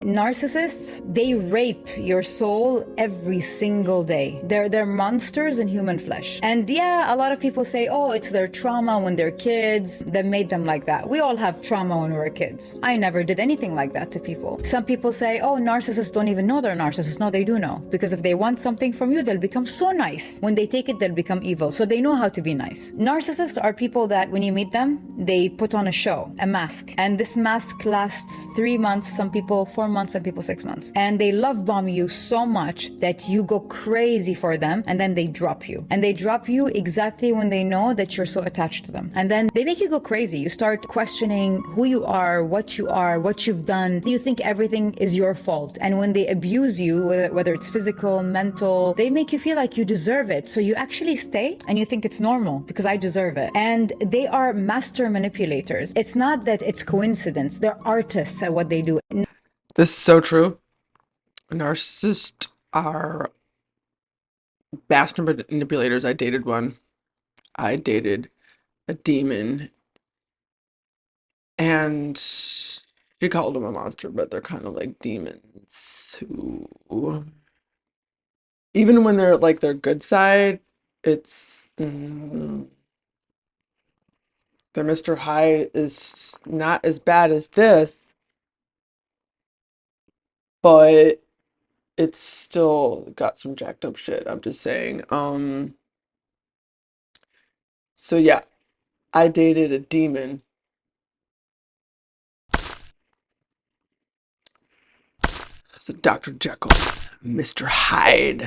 Narcissists, they rape your soul every single day. They're monsters in human flesh. And yeah, a lot of people say, oh, it's their trauma when they're kids that made them like that. We all have trauma when we were kids. I never did anything like that to people. Some people say, oh, narcissists don't even know they're narcissists. No, they do know. Because if they want something from you, they'll become so nice. When they take it, they'll become evil. So they know how to be nice. Narcissists are people that when you meet them, they put on a show, a mask. And this mask lasts 3 months, some people 4 months, some people 6 months. And they love bomb you so much that you go crazy for them, and then they drop you. And they drop you exactly when they know that you're so attached to them. And then they make you go crazy. You start questioning who you are, what you've done. You think everything is your fault. And when they abuse you, whether it's physical, mental, they make you feel like you deserve it. So you actually stay and you think it's normal because I deserve it. And they are master manipulators. It's not that it's coincidence. They're artists at what they do. This is so true. Narcissists are master manipulators. I dated one. I dated a demon. And she called them a monster, but they're kind of like demons who, even when they're like their good side, it's their Mr. Hyde is not as bad as this, but it's still got some jacked up shit. I'm just saying. So yeah, I dated a demon. So Dr. Jekyll, Mr. Hyde.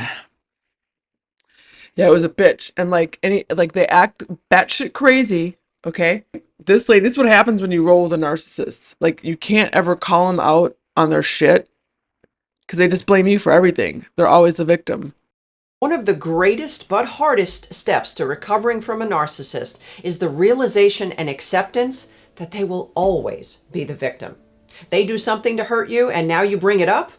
Yeah, it was a bitch. And like they act batshit crazy, okay? This is what happens when you roll with a narcissist. Like, you can't ever call them out on their shit because they just blame you for everything. They're always the victim. One of the greatest but hardest steps to recovering from a narcissist is the realization and acceptance that they will always be the victim. They do something to hurt you and now you bring it up?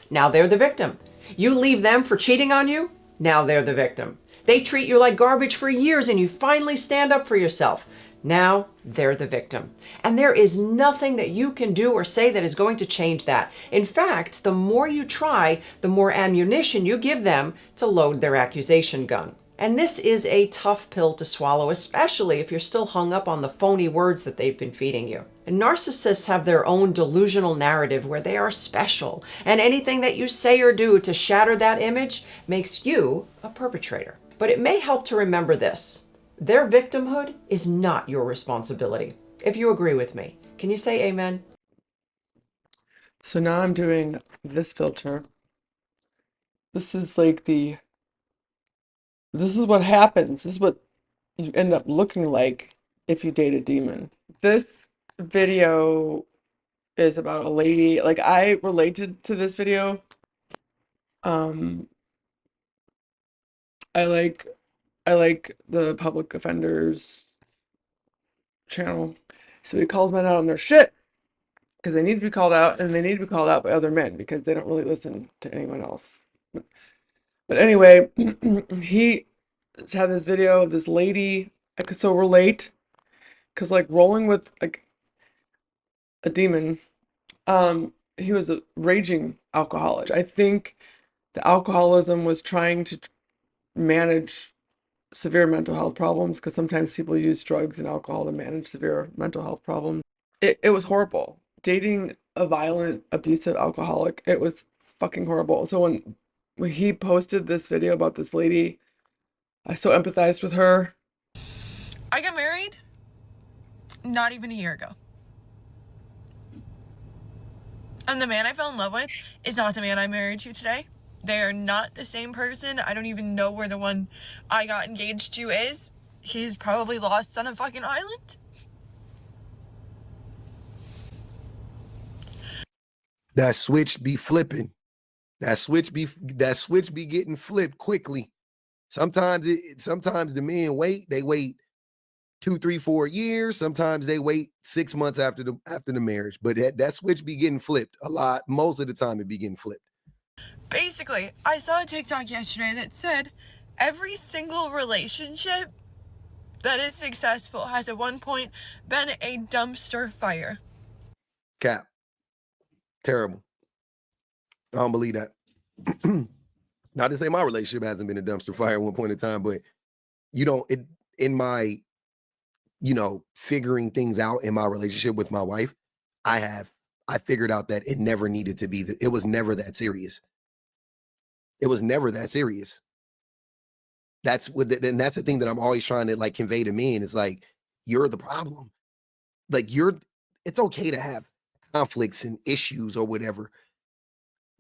Now they're the victim. You leave them for cheating on you? Now they're the victim. They treat you like garbage for years and you finally stand up for yourself. Now they're the victim. And there is nothing that you can do or say that is going to change that. In fact, the more you try, the more ammunition you give them to load their accusation gun. And this is a tough pill to swallow, especially if you're still hung up on the phony words that they've been feeding you. And narcissists have their own delusional narrative where they are special, and anything that you say or do to shatter that image makes you a perpetrator. But it may help to remember this. Their victimhood is not your responsibility. If you agree with me, can you say amen? So now I'm doing this filter. This is like this is what happens. This is what you end up looking like if you date a demon. This video is about a lady. Like, I related to this video. I like the public offenders channel. So he calls men out on their shit because they need to be called out, and they need to be called out by other men because they don't really listen to anyone else. But anyway, he had this video of this lady. I could so relate because, like, rolling with like a demon, he was a raging alcoholic. I think the alcoholism was trying to manage severe mental health problems, because sometimes people use drugs and alcohol to manage severe mental health problems. It was horrible. Dating a violent, abusive alcoholic, it was fucking horrible. So when he posted this video about this lady, I so empathized with her. I got married not even a year ago. And the man I fell in love with is not the man I'm married to today. They are not the same person. I don't even know where the one I got engaged to is. He's probably lost on a fucking island. That switch be flipping. That switch be getting flipped quickly. Sometimes the men wait. They wait 2, 3, 4 years. Sometimes they wait 6 months after the marriage. But that switch be getting flipped a lot. Most of the time it be getting flipped. Basically, I saw a TikTok yesterday that said every single relationship that is successful has at one point been a dumpster fire. Cap. Terrible. I don't believe that. Not to say my relationship hasn't been a dumpster fire at one point in time, but in my, figuring things out in my relationship with my wife, I figured out that it never needed to be, it was never that serious. It was never that serious. That's and that's the thing that I'm always trying to like convey to men. It's like, you're the problem. Like it's okay to have conflicts and issues or whatever,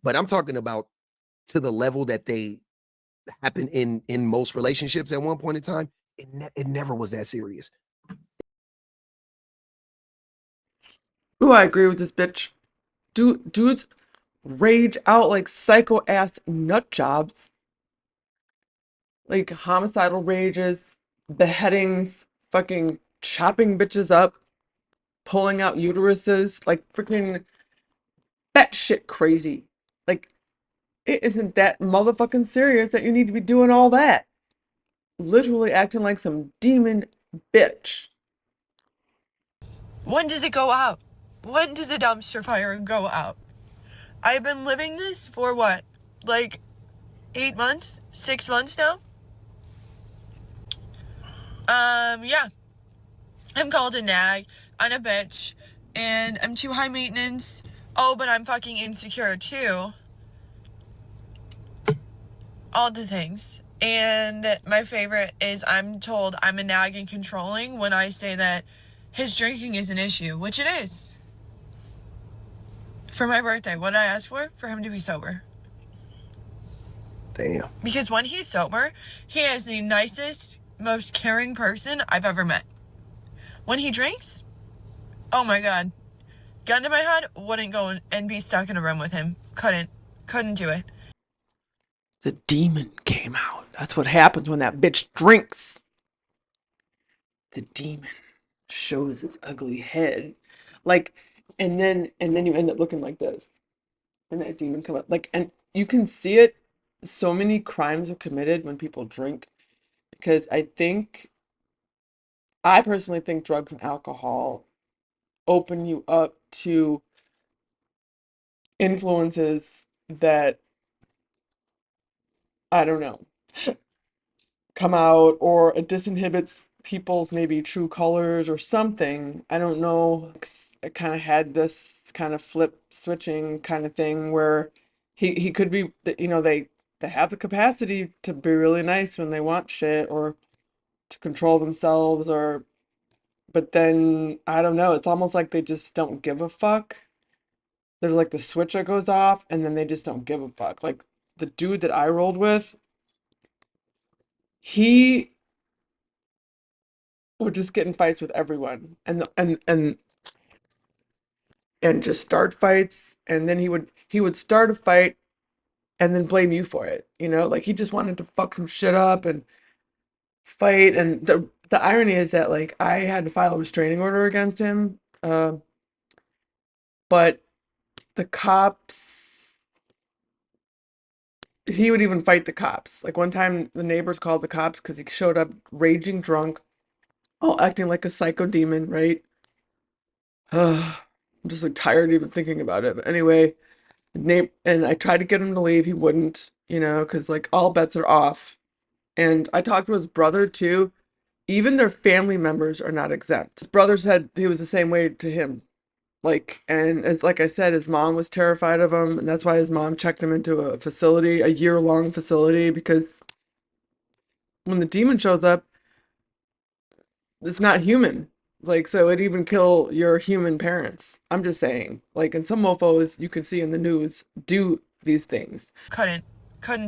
but I'm talking about to the level that they happen in most relationships at one point in time. It never was that serious. Ooh, I agree with this bitch. Dudes rage out like psycho ass nut jobs. Like homicidal rages, beheadings, fucking chopping bitches up, pulling out uteruses, like freaking batshit crazy. Like, it isn't that motherfucking serious that you need to be doing all that. Literally acting like some demon bitch. When does it go out? When does the dumpster fire go out? I've been living this for what? Like 8 months? 6 months now? Yeah. I'm called a nag, I'm a bitch, and I'm too high maintenance. Oh, but I'm fucking insecure too. All the things. And my favorite is I'm told I'm a nag and controlling when I say that his drinking is an issue, which it is. For my birthday, what did I ask for? For him to be sober. Damn. Because when he's sober, he is the nicest, most caring person I've ever met. When he drinks, oh my god. Gun to my head, wouldn't go and be stuck in a room with him. Couldn't do it. The demon came out. That's what happens when that bitch drinks. The demon shows its ugly head. Like, and then you end up looking like this. And that demon come up. Like, and you can see it. So many crimes are committed when people drink. Because I personally think drugs and alcohol open you up to influences that, I don't know, come out, or it disinhibits people's maybe true colors or something. I don't know. It kind of had this kind of flip switching kind of thing where he could be, they have the capacity to be really nice when they want shit or to control themselves, but then I don't know, it's almost like they just don't give a fuck. There's like the switch that goes off and then they just don't give a fuck. Like the dude that I rolled with, he would just get in fights with everyone and just start fights, and then he would start a fight and then blame you for it. Like he just wanted to fuck some shit up and fight. And the irony is that like I had to file a restraining order against him, but the cops, he would even fight the cops. Like one time the neighbors called the cops because he showed up raging drunk, all acting like a psycho demon, right? I'm just like tired even thinking about it. But anyway, and I tried to get him to leave. He wouldn't, because like all bets are off. And I talked to his brother too. Even their family members are not exempt. His brother said he was the same way to him. And as like I said, his mom was terrified of him, and that's why his mom checked him into a facility, a year-long facility, because when the demon shows up, it's not human. Like, so it'd even kill your human parents. I'm just saying. Like, and some mofos you can see in the news do these things. Couldn't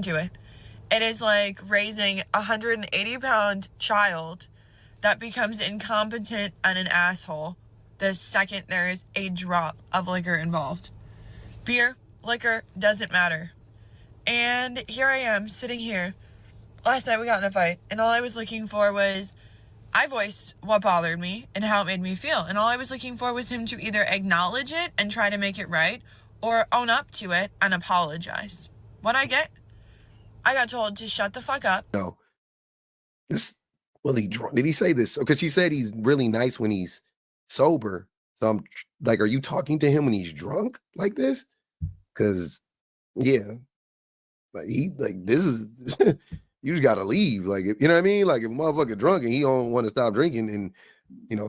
do it. It is like raising a 180-pound child that becomes incompetent and an asshole the second there is a drop of liquor involved. Beer, liquor, doesn't matter. And here I am, sitting here. Last night we got in a fight, and all I was looking for was, I voiced what bothered me and how it made me feel, and all I was looking for was him to either acknowledge it and try to make it right, or own up to it and apologize. What'd I get? I got told to shut the fuck up. No. Was he drunk? Did he say this? Because she said he's really nice when he's sober. So I'm like, are you talking to him when he's drunk like this? Because Yeah. Like this is you just gotta leave. Like you know what I mean? Like if a motherfucker drunk and he don't want to stop drinking and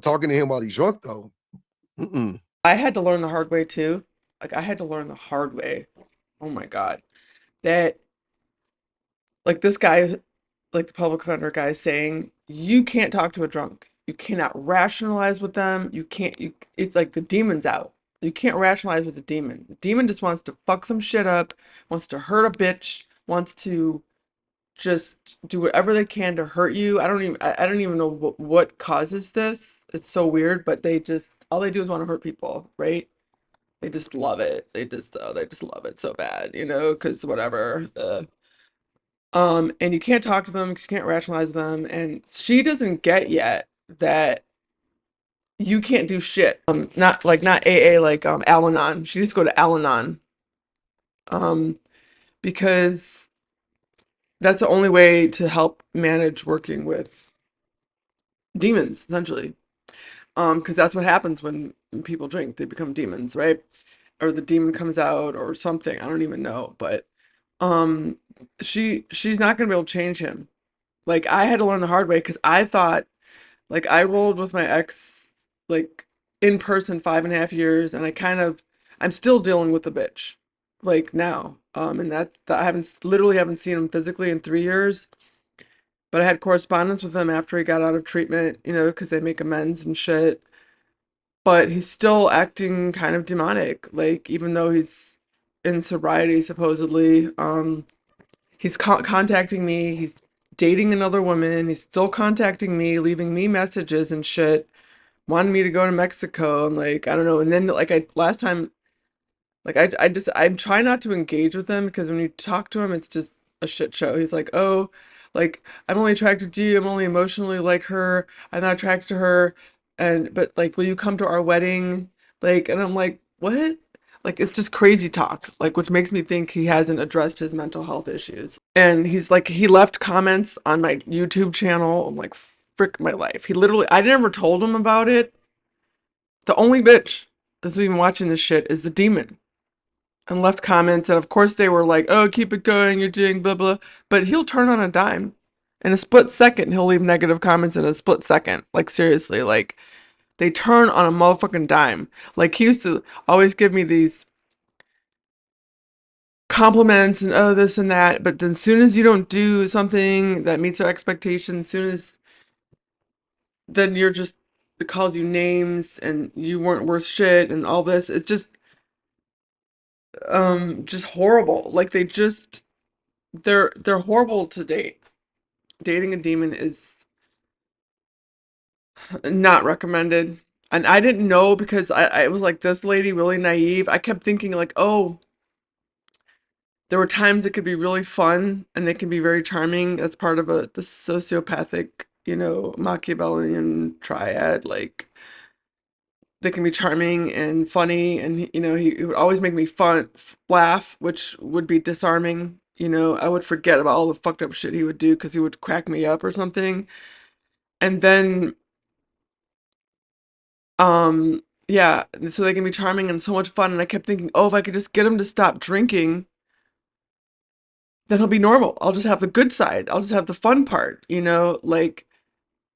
talking to him while he's drunk though. Mm-mm. I had to learn the hard way too. Like I had to learn the hard way. Oh my God. That like this guy, like the public defender guy is saying, you can't talk to a drunk. You cannot rationalize with them. You can't it's like the demon's out. You can't rationalize with the demon. The demon just wants to fuck some shit up, wants to hurt a bitch, wants to just do whatever they can to hurt you. I don't even know what causes this. It's so weird, but they just all they do is want to hurt people, right? They just love it. They just love it so bad, because whatever. And you can't talk to them because you can't rationalize them. And she doesn't get yet that you can't do shit. Not AA, like Al-Anon. She needs to go to Al-Anon. Because that's the only way to help manage working with demons, essentially. Because that's what happens when people drink. They become demons, right? Or the demon comes out or something. I don't even know. But um she's not gonna be able to change him. Like I had to learn the hard way because I thought like I rolled with my ex like in person 5.5 years and I'm still dealing with the bitch like now. And that I haven't seen him physically in 3 years, but I had correspondence with him after he got out of treatment, because they make amends and shit. But he's still acting kind of demonic, like even though he's in sobriety supposedly. He's contacting me. He's dating another woman. He's still contacting me, leaving me messages and shit, wanting me to go to Mexico. And like, I don't know. And then like last time, like I'm trying not to engage with him because when you talk to him, it's just a shit show. He's like, oh, like I'm only attracted to you. I'm only emotionally like her. I'm not attracted to her. But like, will you come to our wedding? Like, and I'm like, what? Like, it's just crazy talk, like, which makes me think he hasn't addressed his mental health issues. And he's like, he left comments on my YouTube channel. I'm like, frick my life. I never told him about it. The only bitch that's even watching this shit is the demon. And left comments. And of course, they were like, oh, keep it going. You're doing blah, blah. But he'll turn on a dime in a split second. He'll leave negative comments in a split second. Like, seriously, like, they turn on a motherfucking dime. Like, he used to always give me these compliments and oh this and that, but then as soon as you don't do something that meets their expectations, then you're just it calls you names and you weren't worth shit and all this. It's just horrible. Like they're horrible to date. Dating a demon is not recommended. And I didn't know because I was like this lady really naive. I kept thinking like, oh, there were times it could be really fun and it can be very charming as part of the sociopathic, Machiavellian triad. Like they can be charming and funny, and he would always make me laugh, which would be disarming. I would forget about all the fucked up shit he would do because he would crack me up or something. And then, yeah, so they can be charming and so much fun. And I kept thinking, oh, if I could just get him to stop drinking, then he'll be normal. I'll just have the good side. I'll just have the fun part, like,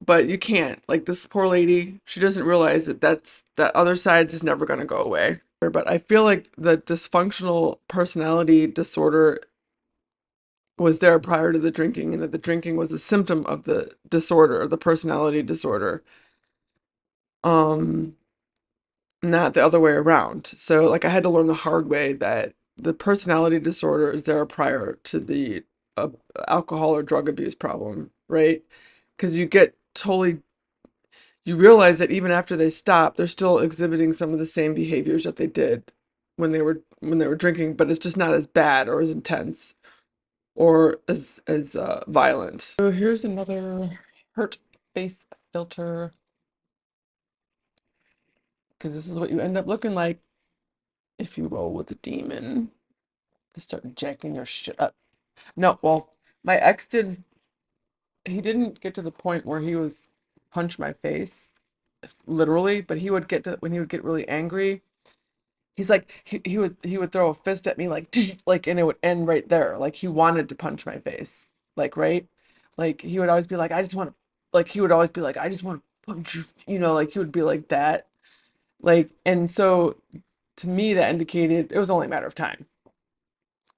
but you can't. Like this poor lady, she doesn't realize that other side is never going to go away. But I feel like the dysfunctional personality disorder was there prior to the drinking, and that the drinking was a symptom of the disorder, the personality disorder. Um, Not the other way around. So like I had to learn the hard way that the personality disorder is there prior to the alcohol or drug abuse problem, right? Because you realize that even after they stop, they're still exhibiting some of the same behaviors that they did when they were drinking, but it's just not as bad or as intense or as violent. So here's another hurt face filter, because this is what you end up looking like if you roll with a demon. They start jacking your shit up. No, well, my ex he didn't get to the point where he was punch my face, literally, but he would get to when he would get really angry. He's like he would throw a fist at me like like, and it would end right there. Like he wanted to punch my face. Like, right? Like he would always be like, I just want to, like he would always be like, I just want to punch you, like he would be like that. Like, and so to me that indicated it was only a matter of time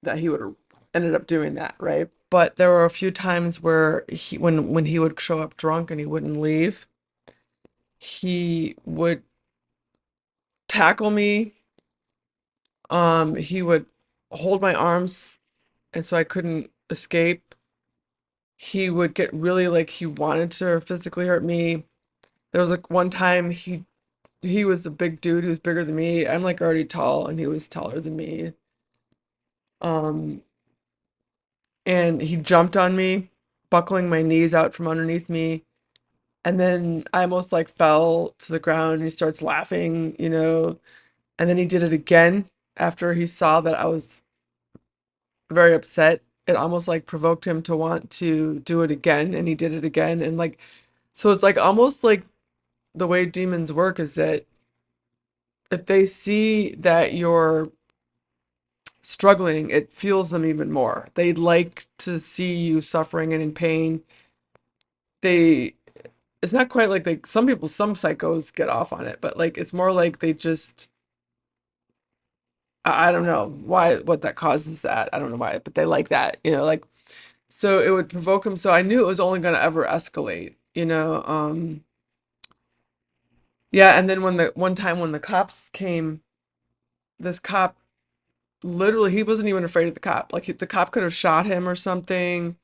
that he would have ended up doing that, right? But there were a few times where when he would show up drunk and he wouldn't leave, he would tackle me. He would hold my arms and so I couldn't escape. He would get really like he wanted to physically hurt me. There was like one time he was a big dude, he was bigger than me. I'm like already tall and he was taller than me. Um and he jumped on me, buckling my knees out from underneath me. And then I almost like fell to the ground and he starts laughing, and then he did it again after he saw that I was very upset. It almost like provoked him to want to do it again, and he did it again. And like, so it's like almost like the way demons work is that if they see that you're struggling, it fuels them even more. They like to see you suffering and in pain. They, it's not quite like some psychos get off on it, but like it's more like they just, I don't know what that causes that. I don't know why, but they like that, like, so it would provoke him. So I knew it was only going to ever escalate, yeah. And then when the one time when the cops came, this cop literally, he wasn't even afraid of the cop. Like the cop could have shot him or something.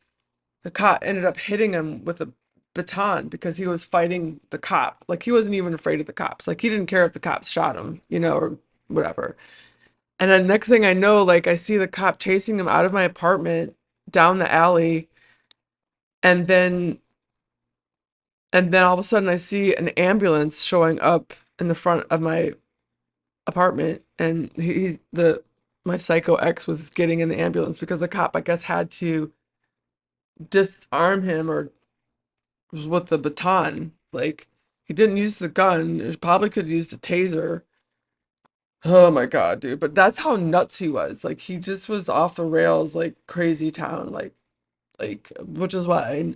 The cop ended up hitting him with a baton because he was fighting the cop. Like he wasn't even afraid of the cops. Like he didn't care if the cops shot him, or whatever. And then next thing I know, like I see the cop chasing him out of my apartment down the alley. And then all of a sudden I see an ambulance showing up in the front of my apartment. And my psycho ex was getting in the ambulance because the cop, I guess, had to disarm him or with the baton. Like he didn't use the gun. He probably could have used a taser. Oh my God, dude. But that's how nuts he was. Like he just was off the rails, like crazy town, like, which is why,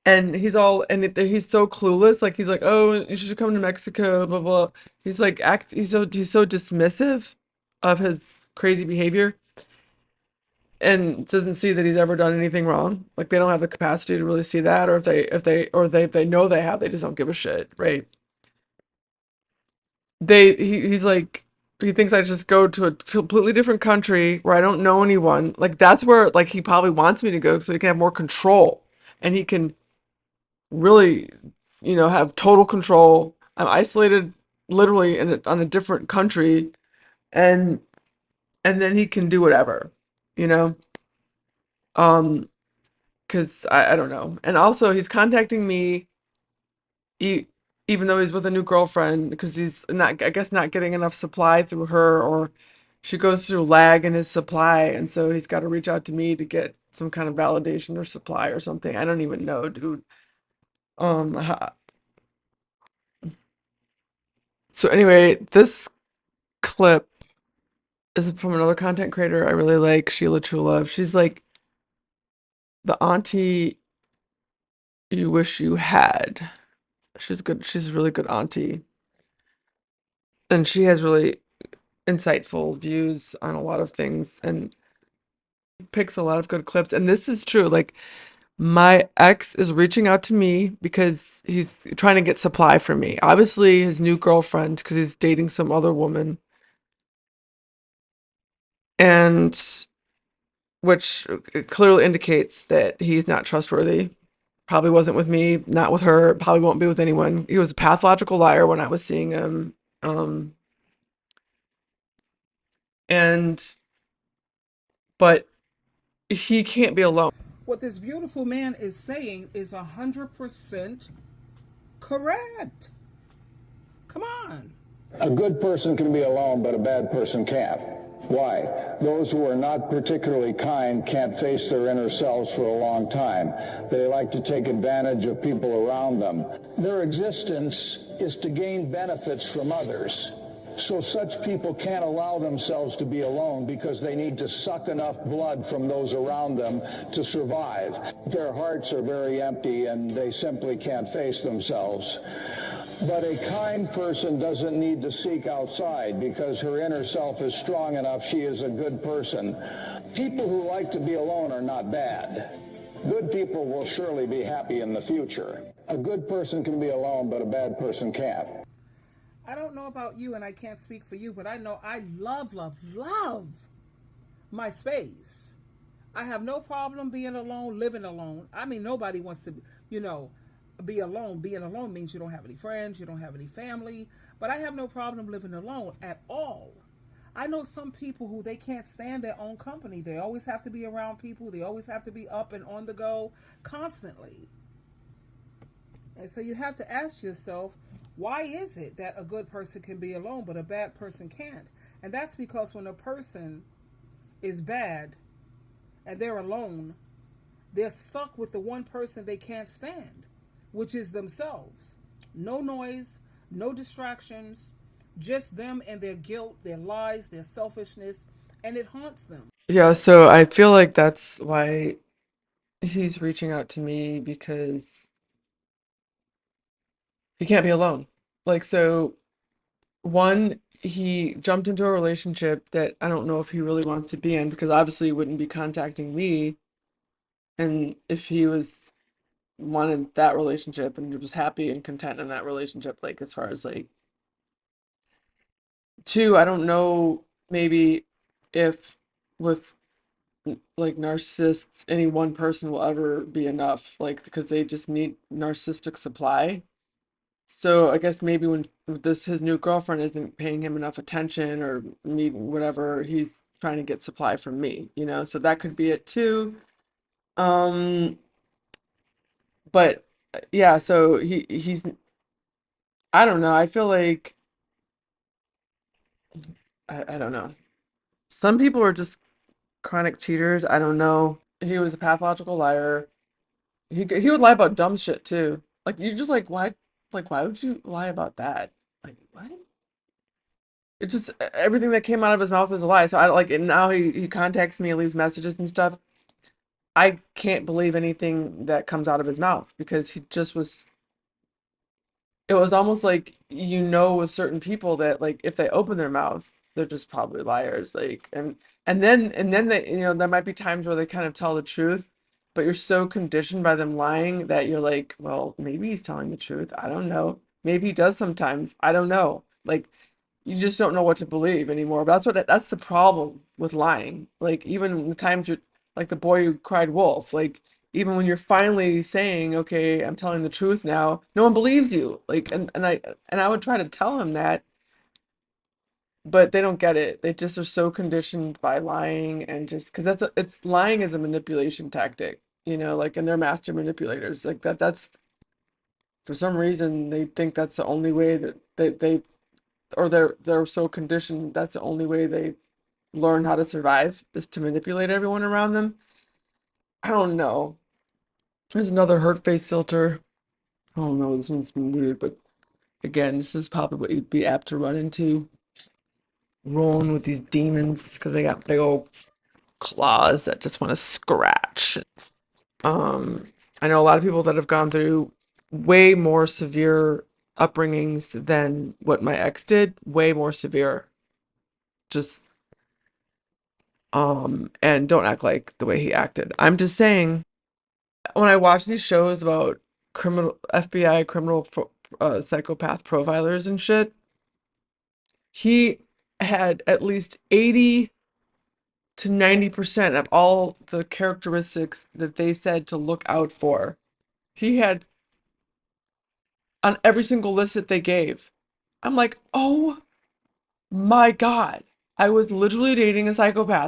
and he's he's so clueless. Like he's like, oh, you should come to Mexico, blah, blah. He's like, he's so dismissive of his crazy behavior and doesn't see that he's ever done anything wrong. Like they don't have the capacity to really see that. Or if they know they have, they just don't give a shit. Right. He's like, he thinks I just go to a completely different country where I don't know anyone. Like that's where like he probably wants me to go so he can have more control and he can really, have total control. I'm isolated literally on a different country and then he can do whatever, you know? Because I don't know. And also he's contacting me even though he's with a new girlfriend because he's not, I guess, not getting enough supply through her, or she goes through lag in his supply, and so he's got to reach out to me to get some kind of validation or supply or something. I don't even know, dude. Ha- So anyway, this clip is from another content creator I really like, Sheila True Love. She's like the auntie you wish you had. She's good. She's a really good auntie. And she has really insightful views on a lot of things and picks a lot of good clips. And this is true. Like my ex is reaching out to me because he's trying to get supply from me. Obviously his new girlfriend, because he's dating some other woman. And which clearly indicates that he's not trustworthy. Probably wasn't with me, not with her, probably won't be with anyone. He was a pathological liar when I was seeing him. But he can't be alone. What this beautiful man is saying is 100% correct. Come on. A good person can be alone, but a bad person can't. Why? Those who are not particularly kind can't face their inner selves for a long time. They like to take advantage of people around them. Their existence is to gain benefits from others. So such people can't allow themselves to be alone because they need to suck enough blood from those around them to survive. Their hearts are very empty and they simply can't face themselves. But a kind person doesn't need to seek outside because her inner self is strong enough. She is a good person. People who like to be alone are not bad. Good people will surely be happy in the future. A good person can be alone, but a bad person can't. I don't know about you, and I can't speak for you, but I know I love my space. I have no problem being alone, living alone. I mean, nobody wants to, be alone. Being alone means you don't have any friends, you don't have any family, but I have no problem living alone at all. I know some people who they can't stand their own company. They always have to be around people. They always have to be up and on the go constantly. And so you have to ask yourself, why is it that a good person can be alone but a bad person can't? And that's because when a person is bad and they're alone, they're stuck with the one person they can't stand, which is themselves. No noise, no distractions, just them and their guilt, their lies, their selfishness, and it haunts them. Yeah, so I feel like that's why he's reaching out to me, because he can't be alone. Like, so one, he jumped into a relationship that I don't know if he really wants to be in, because obviously he wouldn't be contacting me. And if he wanted that relationship and was happy and content in that relationship, like, as far as like, two, I don't know, maybe if with like narcissists, any one person will ever be enough, like, because they just need narcissistic supply. So I guess maybe when his new girlfriend isn't paying him enough attention or meeting whatever, he's trying to get supply from me, so that could be it too. Um, but yeah, so he's, I don't know. I feel like I don't know. Some people are just chronic cheaters. I don't know. He was a pathological liar. He would lie about dumb shit too. Like, you just like, why? Like, why would you lie about that? Like, what? It just, everything that came out of his mouth is a lie. So I don't like, and now he contacts me and leaves messages and stuff. I can't believe anything that comes out of his mouth, because he just was, it was almost like, with certain people that, like, if they open their mouths, they're just probably liars. Like, and then they, there might be times where they kind of tell the truth, but you're so conditioned by them lying that you're like, well, maybe he's telling the truth. I don't know. Maybe he does sometimes. I don't know. Like, you just don't know what to believe anymore. But that's the problem with lying. Like, even the times you're like the boy who cried wolf, like, even when you're finally saying, okay, I'm telling the truth now, no one believes you. Like, and I would try to tell him that, but they don't get it. They just are so conditioned by lying, and just because it's lying is a manipulation tactic, like, and they're master manipulators. Like, that's for some reason they think that's the only way that they or they're so conditioned, that's the only way they learn how to survive, is to manipulate everyone around them. I don't know. There's another hurt face filter. I don't know, this one's been weird, but again, this is probably what you'd be apt to run into, rolling with these demons, because they got big old claws that just want to scratch. I know a lot of people that have gone through way more severe upbringings than what my ex did, way more severe. Just and don't act like the way he acted. I'm just saying, when I watch these shows about criminal FBI criminal psychopath profilers and shit, he had at least 80 to 90% of all the characteristics that they said to look out for. He had on every single list that they gave. I'm like, oh my God. I was literally dating a psychopath